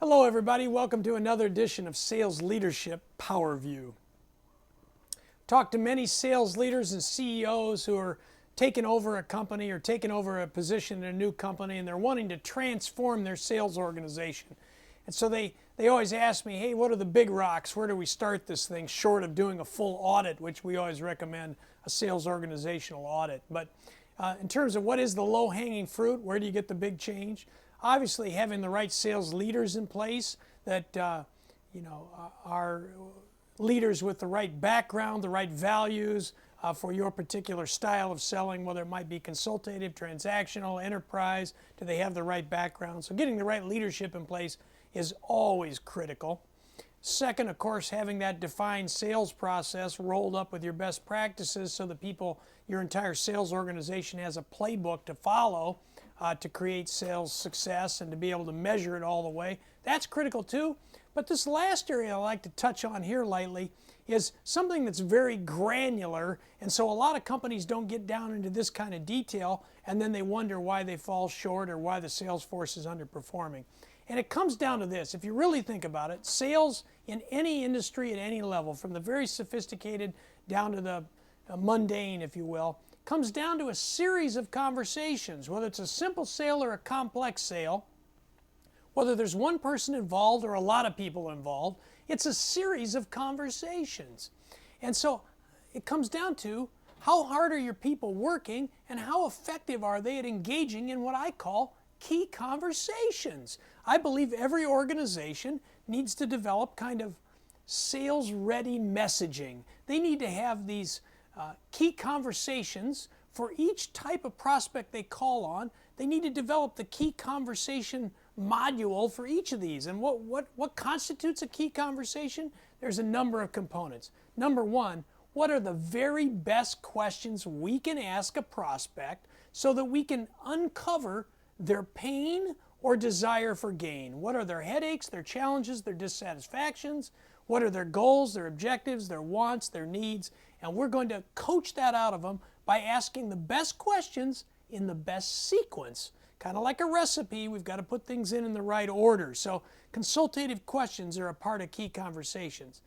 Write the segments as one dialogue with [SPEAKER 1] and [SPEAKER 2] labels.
[SPEAKER 1] Hello everybody, welcome to another edition of Sales Leadership Power View. Talk to many sales leaders and CEOs who are taking over a company or taking over a position in a new company, and they're wanting to transform their sales organization. And so they always ask me, hey, what are the big rocks? Where do we start this thing, short of doing a full audit, which we always recommend a sales organizational audit. But in terms of what is the low-hanging fruit, where do you get the big change? Obviously, having the right sales leaders in place that are leaders with the right background, the right values for your particular style of selling, whether it might be consultative, transactional, enterprise. Do they have the right background? So getting the right leadership in place is always critical. Second, of course, having that defined sales process rolled up with your best practices so that your entire sales organization has a playbook to follow to create sales success and to be able to measure it all the way. That's critical too. But this last area I'd like to touch on here lightly is something that's very granular, and so a lot of companies don't get down into this kind of detail, and then they wonder why they fall short or why the sales force is underperforming. And it comes down to this. If you really think about it, sales in any industry at any level, from the very sophisticated down to the mundane, if you will, comes down to a series of conversations, whether it's a simple sale or a complex sale, whether there's one person involved or a lot of people involved. It's a series of conversations. And so it comes down to how hard are your people working and how effective are they at engaging in what I call key conversations. I believe every organization needs to develop kind of sales-ready messaging. They need to have these key conversations for each type of prospect they call on. They need to develop the key conversation module for each of these. And what constitutes a key conversation? There's a number of components. Number one, what are the very best questions we can ask a prospect so that we can uncover their pain or desire for gain? What are their headaches, their challenges, their dissatisfactions? What are their goals, their objectives, their wants, their needs? And we're going to coach that out of them by asking the best questions in the best sequence. Kind of like a recipe, we've got to put things in the right order. So consultative questions are a part of key conversations.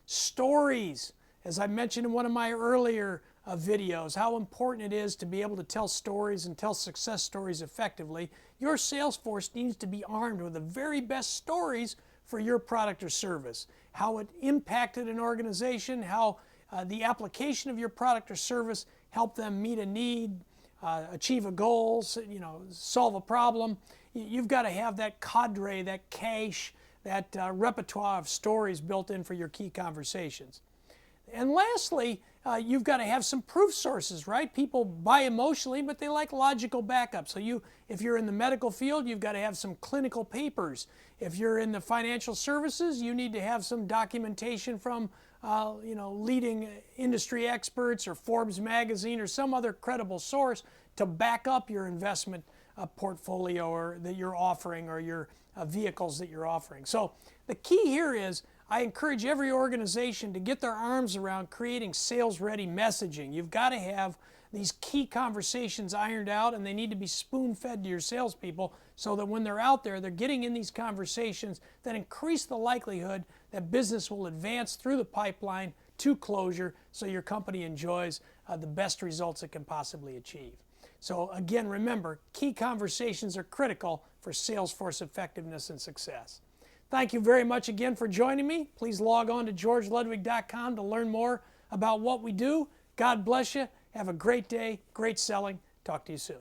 [SPEAKER 1] Stories, as I mentioned in one of my earlier videos, how important it is to be able to tell stories and tell success stories effectively. Your sales force needs to be armed with the very best stories for your product or service. How it impacted an organization, how the application of your product or service helped them meet a need, achieve a goal, solve a problem. You've got to have that cadre, that cache, that repertoire of stories built in for your key conversations. And lastly, you've got to have some proof sources, right? People buy emotionally, but they like logical backup. So if you're in the medical field, you've got to have some clinical papers. If you're in the financial services, you need to have some documentation from leading industry experts or Forbes magazine or some other credible source to back up your investment portfolio that you're offering or your vehicles that you're offering. So the key here is I encourage every organization to get their arms around creating sales-ready messaging. You've got to have these key conversations ironed out, and they need to be spoon-fed to your salespeople so that when they're out there, they're getting in these conversations that increase the likelihood that business will advance through the pipeline to closure so your company enjoys the best results it can possibly achieve. So again, remember, key conversations are critical for sales force effectiveness and success. Thank you very much again for joining me. Please log on to georgeludwig.com to learn more about what we do. God bless you. Have a great day. Great selling. Talk to you soon.